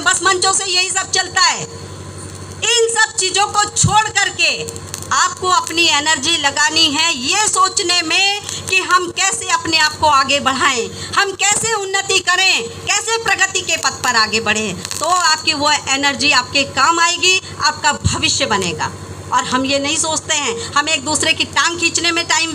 में, बस मंचों से यही सब चलता है। इन सब चीज़ों को छोड़ करके आपको अपनी एनर्जी लगानी है ये सोचने में कि हम कैसे अपने आप को आगे बढ़ाएं, हम कैसे उन्नति करें, कैसे प्रगति के पथ पर आगे बढ़ें। तो आपकी वो एनर्जी आपके काम आएगी, आपका भविष्य बनेगा। और हम ये नहीं सोचते हैं, हम एक दूसरे की टांग खींचने में टाइम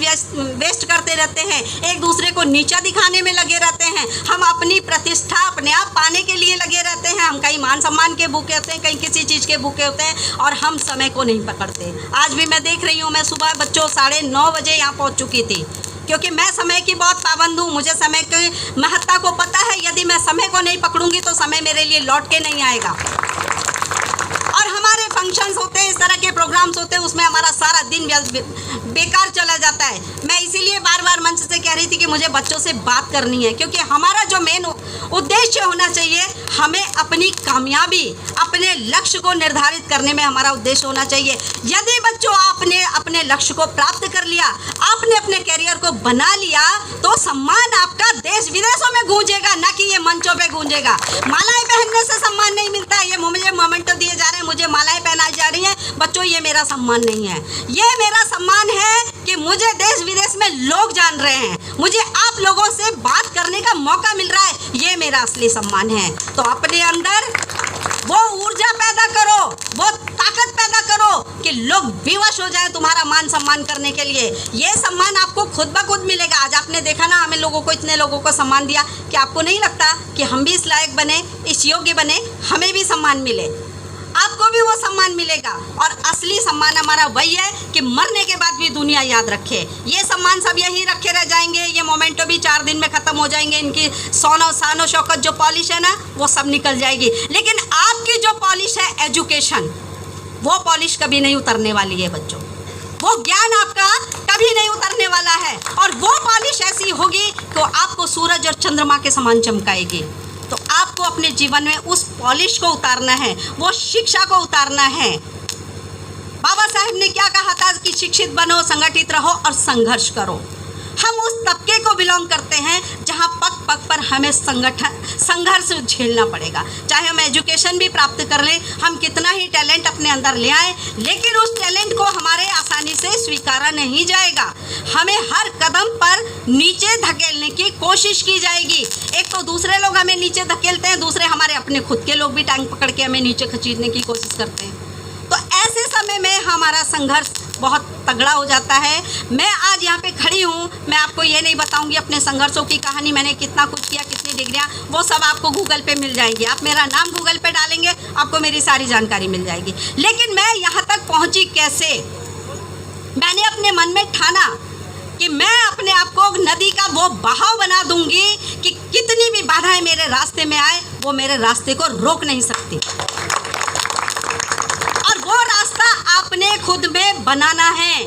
वेस्ट करते रहते हैं, एक दूसरे को नीचा दिखाने में लगे रहते हैं, हम अपनी प्रतिष्ठा अपने आप पाने के लिए लगे रहते हैं। हम कहीं मान सम्मान के भूखे होते हैं, कहीं किसी चीज़ के भूखे होते हैं, और हम समय को नहीं पकड़ते। आज भी मैं देख रही हूँ, मैं सुबह बच्चों 9:30 बजे यहाँ पहुँच चुकी थी, क्योंकि मैं समय की बहुत पाबंद हूँ। मुझे समय की महत्ता को पता है। यदि मैं समय को नहीं पकड़ूंगी तो समय मेरे लिए लौट के नहीं आएगा। और हमारे फंक्शंस होते हैं, इस तरह के प्रोग्राम्स होते हैं, उसमें हमारा सारा दिन बेकार चला जाता है। मैं इसीलिए बार बार मंच से कह रही थी कि मुझे बच्चों से बात करनी है, क्योंकि हमारा जो मेन उद्देश्य होना चाहिए, हमें अपनी कामयाबी, अपने लक्ष्य को निर्धारित करने में हमारा उद्देश्य होना चाहिए। यदि बच्चों आपने अपने लक्ष्य को प्राप्त कर लिया, आपने अपने कैरियर को बना लिया, तो सम्मान आपका देश विदेशों में गूंजेगा, ना कि ये मंचों पे गूंजेगा। मालाएं पहनने से सम्मान नहीं मिलता है। ये मुझे मोमेंट दिए जा रहे हैं, मुझे मालाएं पहनाई जा रही हैं, बच्चों ये मेरा सम्मान नहीं है। ये मेरा सम्मान है कि मुझे देश विदेश में लोग जान रहे हैं, मुझे आप लोगों से बात करने का मौका मिल रहा है, ये मेरा असली सम्मान है। तो अपने अंदर वो ऊर्जा पैदा करो, वो ताकत पैदा करो कि लोग विवश हो जाए तुम्हारा मान सम्मान करने के लिए। ये सम्मान आपको खुद ब खुद मिलेगा। आज आपने देखा ना, हमें लोगों को, इतने लोगों को सम्मान दिया कि आपको नहीं लगता कि हम भी इस लायक बने, इस योग्य बने, हमें भी सम्मान मिले, आपको भी वो सम्मान मिलेगा। और असली सम्मान हमारा वही है कि मरने के बाद भी दुनिया याद रखे। ये सम्मान सब यहीं रखे रह जाएंगे, ये मोमेंटो भी 4 दिन में ख़त्म हो जाएंगे, इनकी शानो शौकत जो पॉलिश है ना, वो सब निकल जाएगी। लेकिन आपकी जो पॉलिश है एजुकेशन, वो पॉलिश कभी नहीं उतरने वाली है बच्चों। वो ज्ञान आपका कभी नहीं उतरने वाला है, और वो पॉलिश ऐसी होगी कि आपको सूरज और चंद्रमा के समान चमकाएगी। तो आपको अपने जीवन में उस पॉलिश को उतारना है, वो शिक्षा को उतारना है। बाबा साहेब ने क्या कहा था कि शिक्षित बनो, संगठित रहो और संघर्ष करो। हम उस तबके को बिलोंग करते हैं जहां पग पग पर हमें संघर्ष झेलना पड़ेगा। चाहे हम एजुकेशन भी प्राप्त कर लें, हम कितना ही टैलेंट अपने अंदर ले आए, लेकिन उस टैलेंट को हमारे आसानी से स्वीकारा नहीं जाएगा। हमें हर कदम पर नीचे धकेलने की कोशिश की जाएगी। एक तो दूसरे लोग हमें नीचे धकेलते हैं, दूसरे हमारे अपने खुद के लोग भी टांग पकड़ के हमें नीचे खींचने की कोशिश करते हैं। तो ऐसे समय में हमारा संघर्ष बहुत तगड़ा हो जाता है। मैं आज यहाँ पे खड़ी हूँ, मैं आपको ये नहीं बताऊँगी अपने संघर्षों की कहानी, मैंने कितना कुछ किया, कितनी डिग्रियाँ, वो सब आपको गूगल पे मिल जाएंगी। आप मेरा नाम गूगल पे डालेंगे, आपको मेरी सारी जानकारी मिल जाएगी। लेकिन मैं यहाँ तक पहुँची कैसे? मैंने अपने मन में ठाना कि मैं अपने आप को नदी का वो बहाव बना दूंगी कि कितनी भी बाधाएं मेरे रास्ते में आए, वो मेरे रास्ते को रोक नहीं सकती। और वो रास्ता आपने खुद में बनाना है,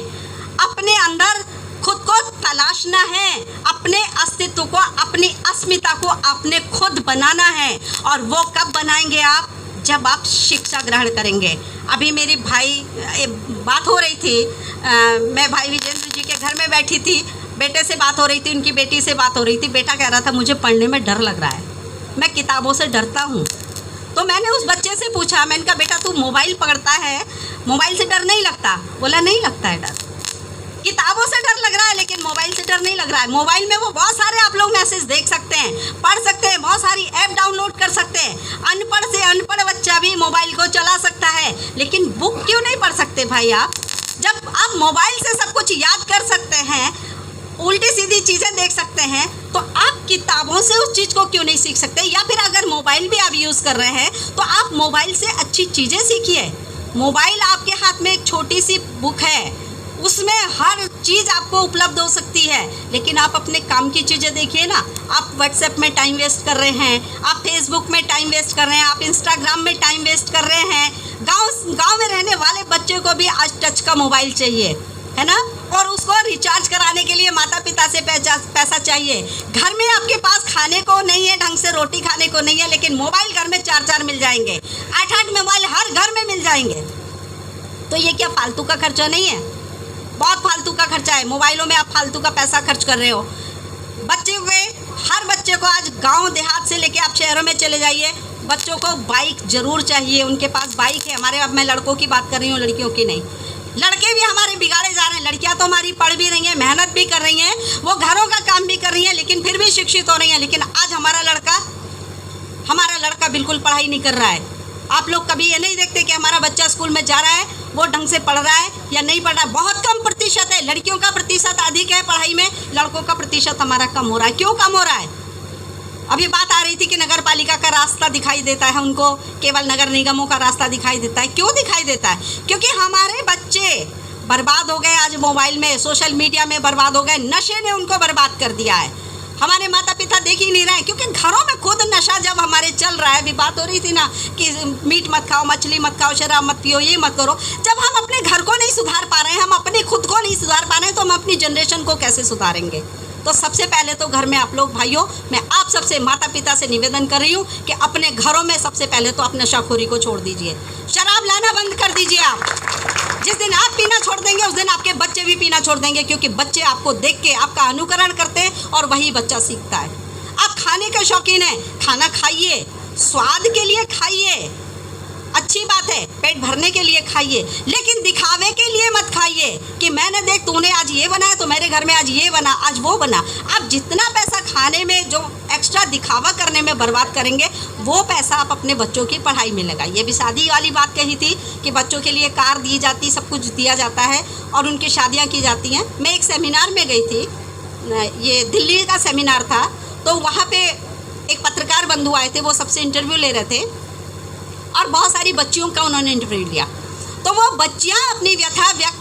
अपने अंदर खुद को तलाशना है, अपने अस्तित्व को, अपनी अस्मिता को आपने खुद बनाना है। और वो कब बनाएंगे आप? जब आप शिक्षा ग्रहण करेंगे। अभी मेरी भाई बात हो रही थी, मैं भाई विजेंद्र जी के घर में बैठी थी, बेटे से बात हो रही थी, उनकी बेटी से बात हो रही थी। बेटा कह रहा था मुझे पढ़ने में डर लग रहा है, मैं किताबों से डरता हूँ। तो मैंने उस बच्चे से पूछा, मैंने कहा बेटा तू मोबाइल पकड़ता है, मोबाइल से डर नहीं लगता? बोला नहीं लगता है डर, किताबों से डर लग रहा है लेकिन मोबाइल से डर नहीं लग रहा है। मोबाइल में वो बहुत सारे आप लोग मैसेज देख सकते हैं, पढ़ सकते हैं, बहुत सारी ऐप डाउनलोड कर सकते हैं। अनपढ़ से अनपढ़ बच्चा भी मोबाइल को चला सकता है, लेकिन बुक क्यों नहीं पढ़ सकते भाई आप? जब आप मोबाइल से सब कुछ याद कर सकते हैं, उल्टी सीधी चीज़ें देख सकते हैं, तो आप किताबों से उस चीज़ को क्यों नहीं सीख सकते? या फिर अगर मोबाइल भी आप यूज़ कर रहे हैं तो आप मोबाइल से अच्छी चीज़ें सीखिए। मोबाइल आपके हाथ में एक छोटी सी बुक है, उसमें हर चीज़ आपको उपलब्ध हो सकती है, लेकिन आप अपने काम की चीज़ें देखिए ना। आप व्हाट्सएप में टाइम वेस्ट कर रहे हैं, आप फेसबुक में टाइम वेस्ट कर रहे हैं, आप इंस्टाग्राम में टाइम वेस्ट कर रहे हैं। गांव में रहने वाले बच्चे को भी आज टच का मोबाइल चाहिए, है ना, और उसको रिचार्ज कराने के लिए माता पिता से पैसा चाहिए। घर में आपके पास खाने को नहीं है, ढंग से रोटी खाने को नहीं है, लेकिन मोबाइल घर में 4 मिल जाएंगे, 8 मोबाइल हर घर में मिल जाएंगे। तो ये क्या फालतू का खर्चा नहीं है? बहुत फालतू का खर्चा है। मोबाइलों में आप फालतू का पैसा खर्च कर रहे हो। हर बच्चे को आज गांव देहात से लेके आप शहरों में चले जाइए, बच्चों को बाइक ज़रूर चाहिए, उनके पास बाइक है। हमारे, अब मैं लड़कों की बात कर रही हूँ, लड़कियों की नहीं। लड़के भी हमारे बिगाड़े जा रहे हैं। लड़कियां तो हमारी पढ़ भी रही हैं, मेहनत भी कर रही हैं, वो घरों का काम भी कर रही हैं, लेकिन फिर भी शिक्षित हो रही हैं। लेकिन आज हमारा लड़का बिल्कुल पढ़ाई नहीं कर रहा है। आप लोग कभी ये नहीं देखते कि हमारा बच्चा स्कूल में जा रहा है, वो ढंग से पढ़ रहा है या नहीं पढ़ रहा है। बहुत कम प्रतिशत है। लड़कियों का प्रतिशत अधिक है पढ़ाई में, लड़कों का प्रतिशत हमारा कम हो रहा है। क्यों कम हो रहा है? अभी बात आ रही थी कि नगर पालिका का रास्ता दिखाई देता है उनको, केवल नगर निगमों का रास्ता दिखाई देता है। क्यों दिखाई देता है? क्योंकि हमारे बच्चे बर्बाद हो गए। आज मोबाइल में, सोशल मीडिया में बर्बाद हो गए। नशे ने उनको बर्बाद कर दिया है। हमारे माता पिता देख ही नहीं रहे हैं, क्योंकि घरों में खुद नशा जब हमारे चल रहा है। अभी बात हो रही थी ना कि मीट मत खाओ, मछली मत खाओ, शराब मत पियो, ये मत करो। जब हम अपने घर को नहीं सुधार पा रहे हैं, हम अपनी खुद को नहीं सुधार पा रहे हैं, तो हम अपनी जनरेशन को कैसे सुधारेंगे? तो सबसे पहले तो घर में आप लोग भाइयों, मैं आप सबसे, माता पिता से निवेदन कर रही हूँ कि अपने घरों में सबसे पहले तो आप नशाखोरी को छोड़ दीजिए। शराब लाना बंद कर दीजिए। आप जिस दिन आप पीना छोड़ देंगे, उस दिन आपके बच्चे भी पीना छोड़ देंगे, क्योंकि बच्चे आपको देख के आपका अनुकरण करते हैं और वही बच्चा सीखता है। आप खाने के शौकीन हैं, खाना खाइए, स्वाद के लिए खाइए, अच्छी बात है, पेट भरने के लिए खाइए, लेकिन दिखावे के लिए मत खाइए कि मैंने देख तूने आज ये बनाया तो मेरे घर में आज ये बना, आज वो बना। आप जितना पैसा खाने में, जो एक्स्ट्रा दिखावा करने में बर्बाद करेंगे, वो पैसा आप अपने बच्चों की पढ़ाई में लगाइए। भी शादी वाली बात कही थी कि बच्चों के लिए कार दी जाती, सब कुछ दिया जाता है और उनकी शादियाँ की जाती हैं। मैं एक सेमिनार में गई थी, ये दिल्ली का सेमिनार था, तो वहाँ पे एक पत्रकार बंधु आए थे, वो सबसे इंटरव्यू ले रहे थे और बहुत सारी बच्चियों का उन्होंने इंटरव्यू लिया। तो वो बच्चियाँ अपनी व्यथा व्यक्त